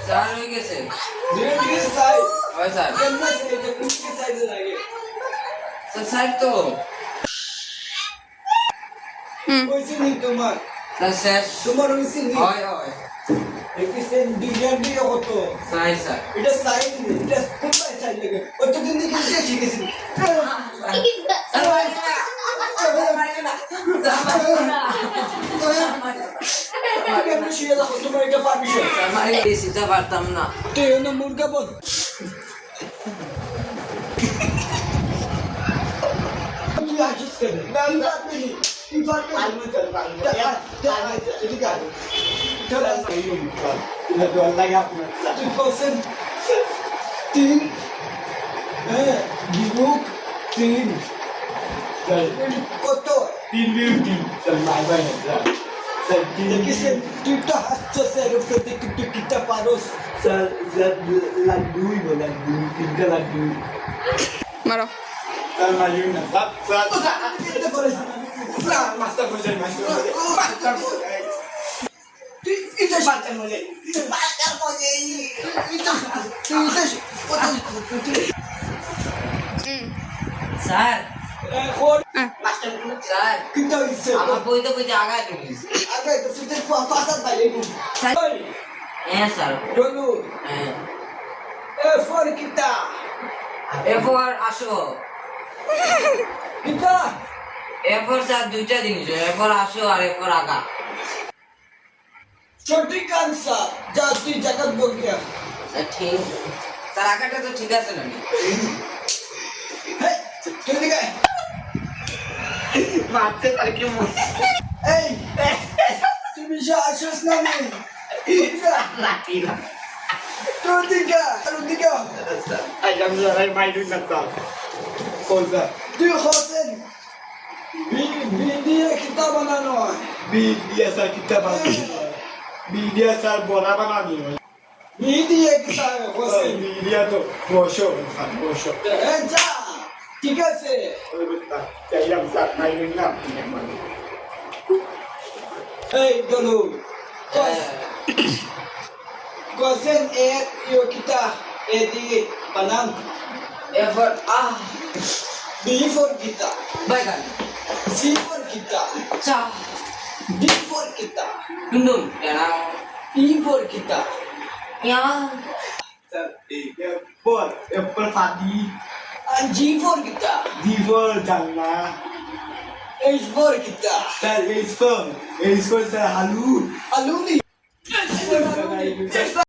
sir হয়ে গেছে ধীরে ধীরে সাইড হয় স্যার কেমনে সাইডে কুচকে সাইডে লাগে স্যার স্যার তো কইছি নি তোমার স্যার শেষ তোমার হইছে নি হয় হয় একিসেন ডিজাইন দিয়ে কত সাই স্যার এটা সাইড নি এটা কোথায় সাইড লাগে অতদিন থেকে এটা শিখেছি স্যার মারিও না কেমনে শিখে দেখো তোমার এটা পারমিশন স্যার মারি দিতে পারতাম না তুই না মুরগা বল তুই আসিস কেন আমি পারবি নি তুই পারবি আমি চল পারবো ঠিক আছে চল এটা তো লাগে আপনার তুই কোসেন 3 হ্যাঁ গিবুক 3 কত 3 বিউটি চল বাই বাই না স্যার কিসেন তুই তো হাসছো স্যার প্রতি তুই কিটা পারোস স্যার স্যার লাড্ডুই বলে লাড্ডু তিনটা লাড্ডু মারো স্যার মারিও না স্যার কিটা পারোস মাস্টার বলে মাস্টার তুই এটা বাচ্চা বলে বাচ্চার মজে এটা তুই স্যার এখন মাস্টার বলে স্যার কিটা হইছে আমার বইতে বইতে আগায় ঢুকিস আগে তো তুই ফাসাদ বাইরে গো স্যার হ্যাঁ স্যার ডলু হ্যাঁ এ ফর কিটা এরপর আসো কিটা এরপর স্যার দুইটা জিনিস এরপর আসো আর এরপর আগা সঠিক আনসার যা তুই জায়গা বল গিয়া স্যার ঠিক স্যার আগাটা তো ঠিক আছে না হেই তুই দিকে মারতে তার কি মন এই তুমি যা আসছ না নেই লাকি না তুই দিকে আই জাম স্যার মাইরুন না স্যার কোন স্যার তুই হোসেন ভিডিও কিতা বানানো হয় বিডিয়া স্যার কিতা বানানো বিডিয়া স্যার বড়া বানানি ভিডিও কিতা হোসেন বিডিয়া তো বসো স্যার বসো এ যা ঠিক আছে ওই বলতা চাইলাম স্যার মাইরুন না এই ডলু হোসেন এক ইও কিতা এদি বানান এরপর বি ফর কিতা বাইগান সি ফর কিতা চা ডি ফর কিতা ডুন্ডুন জানা ই ফর কিতা ইয়া স্যার এরপর এরপর ফাদি আর জি ফর কিতা দিবল জানলা এইচ ফর কিতা স্যার এই স্যার স্যার হালু আলুনি